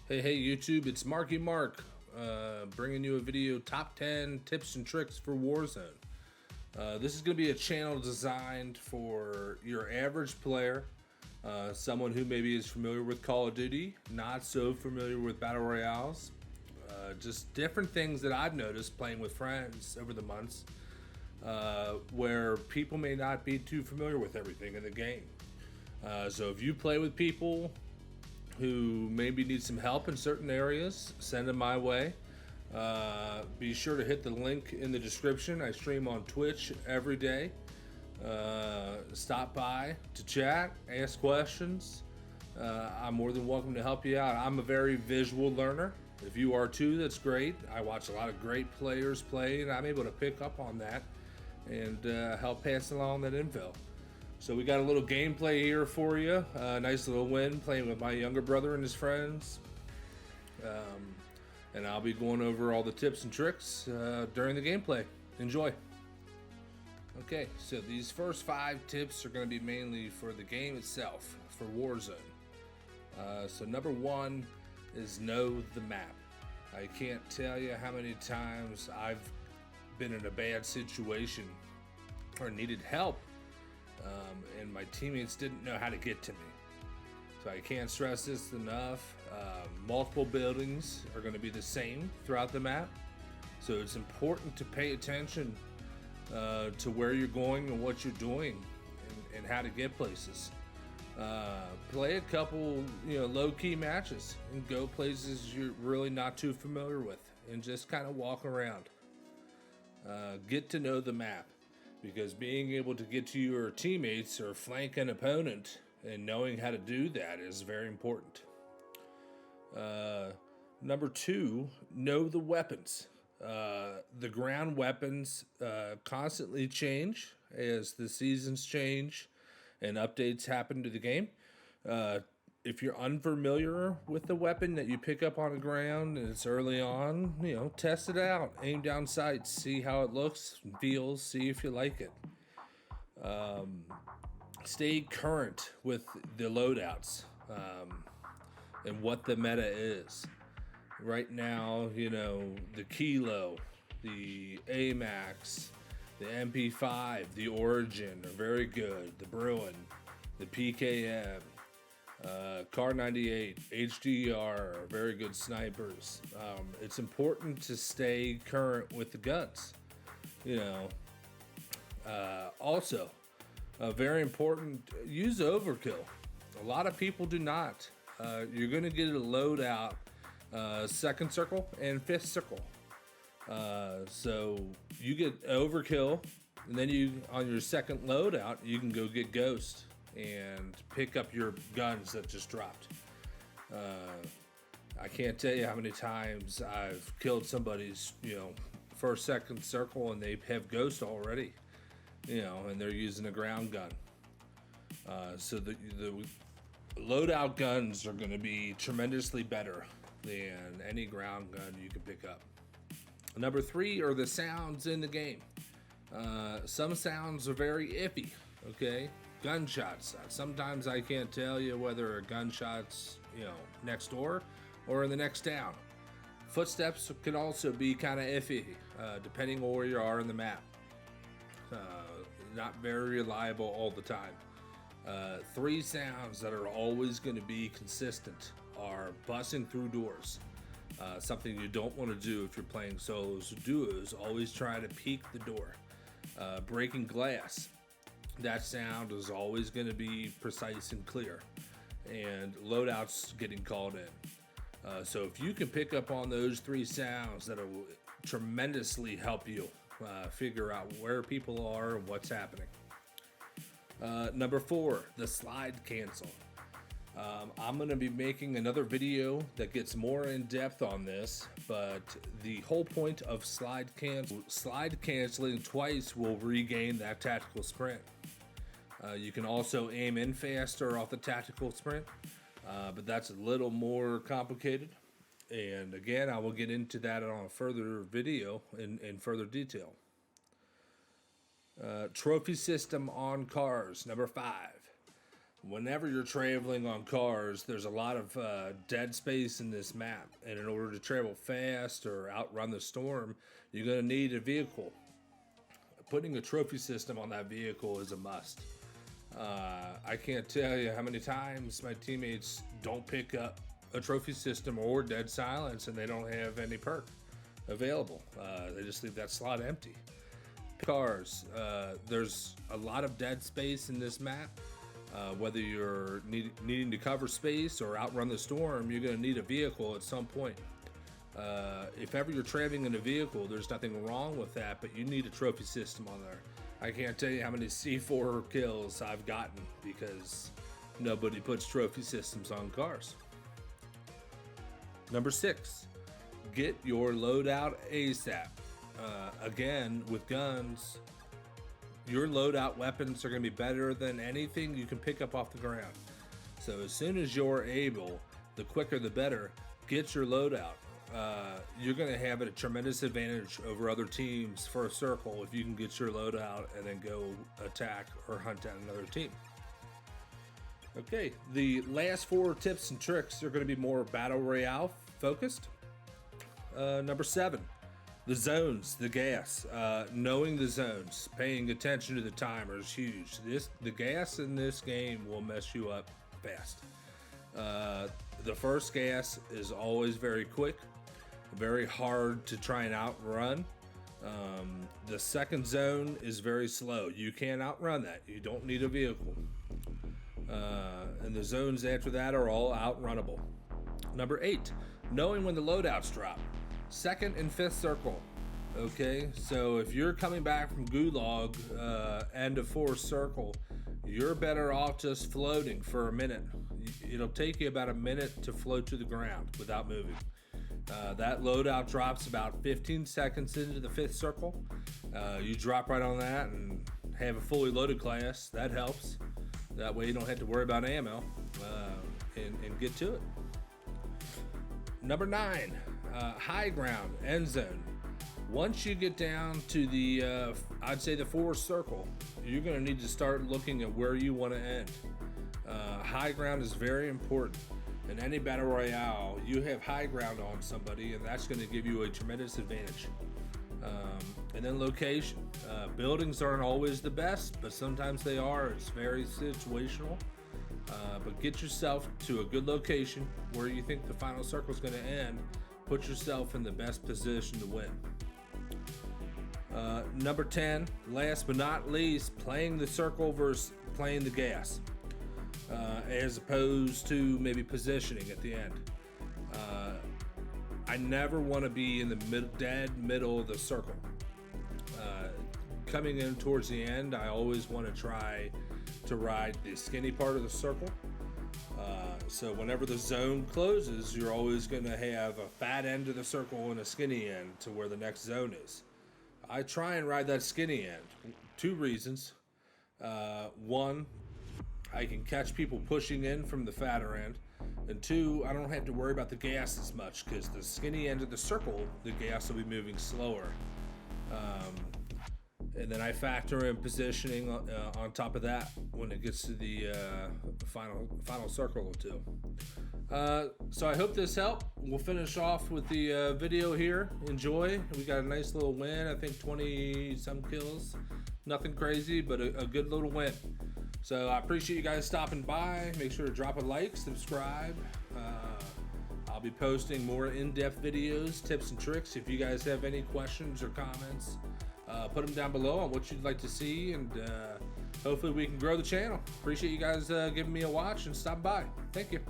Hey YouTube, it's Marky Mark, bringing you a video top 10 tips and tricks for Warzone. This is going to be a channel designed for your average player, someone who maybe is familiar with Call of Duty, not so familiar with Battle Royales, just different things that I've noticed playing with friends over the months, where people may not be too familiar with everything in the game. So if you play with people who maybe need some help in certain areas, send them my way. Be sure to hit the link in the description. I stream on Twitch every day. Stop by to chat, ask questions. I'm more than welcome to help you out. I'm a very visual learner. If you are too, that's great. I watch a lot of great players play, and I'm able to pick up on that and help pass along that info. So we got a little gameplay here for you. Nice little win playing with my younger brother and his friends. And I'll be going over all the tips and tricks during the gameplay. Enjoy. Okay, so these first 5 tips are going to be mainly for the game itself, for Warzone. So number 1 is know the map. I can't tell you how many times I've been in a bad situation or needed help, and my teammates didn't know how to get to me. So I can't stress this enough. Multiple buildings are going to be the same throughout the map, so it's important to pay attention to where you're going and what you're doing and how to get places. Play a couple low-key matches and go places you're really not too familiar with and just kind of walk around. Get to know the map, because being able to get to your teammates or flank an opponent and knowing how to do that is very important. Number 2, know the weapons. The ground weapons constantly change as the seasons change and updates happen to the game. If you're unfamiliar with the weapon that you pick up on the ground and it's early on, test it out. Aim down sights, see how it looks and feels, see if you like it. Stay current with the loadouts and what the meta is. Right now, the Kilo, the AMAX, the MP5, the Origin are very good. The Bruin, the PKM, Car 98, HDR are very good snipers. It's important to stay current with the guns. Also, very important, use overkill. A lot of people do not. You're going to get a loadout, second circle and fifth circle. So you get overkill, and then on your second loadout, you can go get ghost and pick up your guns that just dropped. I can't tell you how many times I've killed somebody's, first, second circle, and they have ghost already, and they're using a ground gun. So the loadout guns are going to be tremendously better than any ground gun you can pick up. Number 3 are the sounds in the game. Some sounds are very iffy, okay? Gunshots. Sometimes I can't tell you whether a gunshot's, next door or in the next town. Footsteps could also be kind of iffy, depending on where you are in the map. Not very reliable all the time. 3 sounds that are always going to be consistent are busting through doors. Something you don't want to do if you're playing solos or duos. Always try to peek the door. Breaking glass. That sound is always going to be precise and clear. And loadouts getting called in. So if you can pick up on those 3 sounds, that'll tremendously help you figure out where people are and what's happening. Number 4, the slide cancel. I'm going to be making another video that gets more in depth on this, but the whole point of slide canceling twice will regain that tactical sprint. You can also aim in faster off the tactical sprint, but that's a little more complicated. And again, I will get into that on a further video in further detail. Trophy system on cars, number 5. Whenever you're traveling on cars, there's a lot of dead space in this map, and in order to travel fast or outrun the storm, you're going to need a vehicle. Putting a trophy system on that vehicle is a must. I can't tell you how many times my teammates don't pick up a trophy system or dead silence and they don't have any perk available. They just leave that slot empty. Cars, there's a lot of dead space in this map. Whether you're needing to cover space or outrun the storm, you're going to need a vehicle at some point. If ever you're traveling in a vehicle, there's nothing wrong with that, but you need a trophy system on there. I can't tell you how many C4 kills I've gotten because nobody puts trophy systems on cars. Number 6, get your loadout ASAP. Again, with guns, your loadout weapons are going to be better than anything you can pick up off the ground. So as soon as you're able, the quicker the better, get your loadout. You're going to have a tremendous advantage over other teams for a circle if you can get your loadout and then go attack or hunt down another team. Okay, the last 4 tips and tricks are going to be more battle royale focused. Number 7, the zones, the gas. Knowing the zones, paying attention to the timer is huge. The gas in this game will mess you up fast. The first gas is always very quick, very hard to try and outrun. The second zone is very slow. You can't outrun that. You don't need a vehicle. And the zones after that are all outrunnable. Number 8, knowing when the loadouts drop. 2nd and 5th circle. Okay, so if you're coming back from Gulag, end of 4th circle, you're better off just floating for a minute. It'll take you about a minute to float to the ground without moving. That loadout drops about 15 seconds into the 5th circle. You drop right on that and have a fully loaded class. That helps. That way you don't have to worry about ammo and get to it. Number 9, high ground, end zone. Once you get down to the, I'd say the 4th circle, you're going to need to start looking at where you want to end. High ground is very important. In any battle royale, you have high ground on somebody, and that's going to give you a tremendous advantage. And then location. Buildings aren't always the best, but sometimes they are. It's very situational. But get yourself to a good location where you think the final circle is going to end. Put yourself in the best position to win. Number 10, last but not least, playing the circle versus playing the gas. As opposed to maybe positioning at the end. I never want to be in the dead middle of the circle. Coming in towards the end, I always want to try to ride the skinny part of the circle. So whenever the zone closes, you're always going to have a fat end of the circle and a skinny end to where the next zone is. I try and ride that skinny end. 2 reasons. 1, I can catch people pushing in from the fatter end. And 2, I don't have to worry about the gas as much because the skinny end of the circle, the gas will be moving slower. And then I factor in positioning on top of that when it gets to the final circle or 2. So I hope this helped. We'll finish off with the video here. Enjoy. We got a nice little win. I think 20 some kills. Nothing crazy, but a good little win. So I appreciate you guys stopping by. Make sure to drop a like, subscribe. I'll be posting more in-depth videos, tips and tricks. If you guys have any questions or comments, put them down below on what you'd like to see, and hopefully we can grow the channel. Appreciate you guys giving me a watch and stop by. Thank you.